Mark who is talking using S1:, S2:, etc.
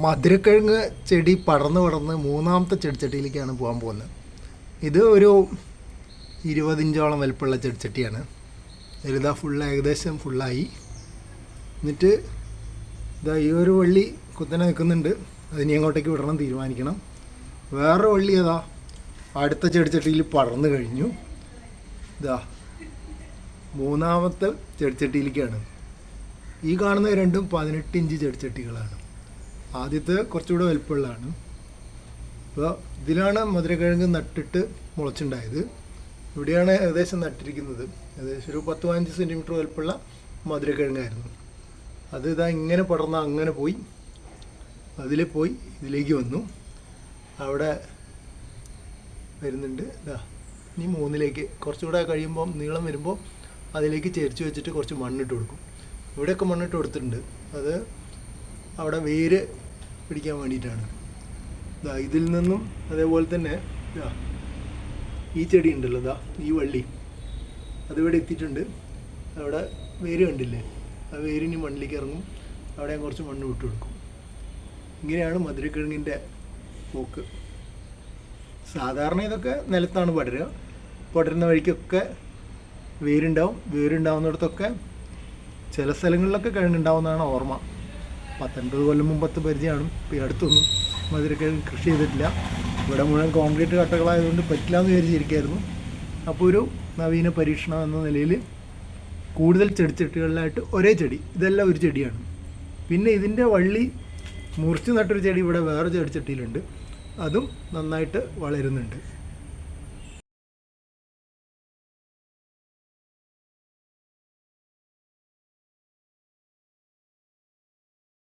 S1: മധുരക്കിഴങ്ങ് ചെടി പടർന്ന് മൂന്നാമത്തെ ചെടിച്ചട്ടിയിലേക്കാണ് പോകാൻ പോകുന്നത്. ഇത് ഒരു 20 ഇഞ്ചോളം വലിപ്പമുള്ള ചെടിച്ചട്ടിയാണ്. ഇതാ ഏകദേശം ഫുള്ളായി. എന്നിട്ട് ഇതാ ഈ ഒരു വള്ളി കുത്തനെ നിൽക്കുന്നുണ്ട്. അതിനി അങ്ങോട്ടേക്ക് വിടണം തീരുമാനിക്കണം. വേറെ വള്ളി അതാ അടുത്ത ചെടിച്ചട്ടിയിൽ പടർന്നു കഴിഞ്ഞു. ഇതാ മൂന്നാമത്തെ ചെടിച്ചട്ടിയിലേക്കാണ്. ഈ കാണുന്ന രണ്ടും 18 ഇഞ്ച് ചെടിച്ചട്ടികളാണ്. ആദ്യത്തെ കുറച്ചുകൂടെ വലുപ്പമുള്ളതാണ്. അപ്പോൾ ഇതിലാണ് മധുരക്കിഴങ്ങ് നട്ടിട്ട് മുളച്ചുണ്ടായത്. ഇവിടെയാണ് ഏകദേശം നട്ടിരിക്കുന്നത്. ഏകദേശം ഒരു 10-15 സെൻറ്റിമീറ്റർ വലുപ്പമുള്ള മധുരക്കിഴങ്ങായിരുന്നു. അത് ഇതാ ഇങ്ങനെ പടർന്ന് അങ്ങനെ പോയി, അതിൽ പോയി ഇതിലേക്ക് വന്നു. അവിടെ വരുന്നുണ്ട്. ഇതാ ഇനി 3ലേക്ക് കുറച്ചുകൂടെ കഴിയുമ്പോൾ നീളം വരുമ്പോൾ അതിലേക്ക് ചേർച്ച് വെച്ചിട്ട് കുറച്ച് മണ്ണിട്ട് കൊടുക്കും. ഇവിടെയൊക്കെ മണ്ണിട്ട് കൊടുത്തിട്ടുണ്ട്. അത് അവിടെ വേര് പിടിക്കാൻ വേണ്ടിയിട്ടാണ്. ഇതാ ഇതിൽ നിന്നും അതേപോലെ തന്നെ ഇതാ ഈ ചെടി ഉണ്ടല്ലോ, ഇതാ ഈ വള്ളി അതിവിടെ എത്തിയിട്ടുണ്ട്. അവിടെ വേര് കണ്ടില്ലേ, ആ വേരിനി മണ്ണിലേക്ക് ഇറങ്ങും. അവിടെ ഞാൻ കുറച്ച് മണ്ണ് വിട്ട് കൊടുക്കും. ഇങ്ങനെയാണ് മധുരക്കിഴങ്ങിൻ്റെ പോക്ക്. സാധാരണ ഇതൊക്കെ നിലത്താണ് പടരുന്ന വഴിക്കൊക്കെ വേരുണ്ടാവുന്നിടത്തൊക്കെ ചില സ്ഥലങ്ങളിലൊക്കെ കിഴങ്ങുണ്ടാവുന്നതാണ് ഓർമ്മ. 10-50 കൊല്ലം മുമ്പത്തെ പരിചയമാണ്. ഇപ്പോൾ ഈ അടുത്തൊന്നും മധുരക്കിഴങ്ങ് കൃഷി ചെയ്തിട്ടില്ല. ഇവിടെ മുഴുവൻ കോൺക്രീറ്റ് കട്ടകളായതുകൊണ്ട് പറ്റില്ല എന്ന് വിചാരിച്ചിരിക്കുകയായിരുന്നു. അപ്പോൾ ഒരു നവീന പരീക്ഷണം എന്ന നിലയിൽ കൂടുതൽ ചെടിച്ചട്ടികളിലായിട്ട് ഒരേ ചെടി, ഇതെല്ലാം ഒരു ചെടിയാണ്. പിന്നെ ഇതിൻ്റെ വള്ളി മുറിച്ച് നട്ടൊരു ചെടി ഇവിടെ വേറെ ചെടിച്ചട്ടിയിലുണ്ട്. അതും നന്നായിട്ട് വളരുന്നുണ്ട്.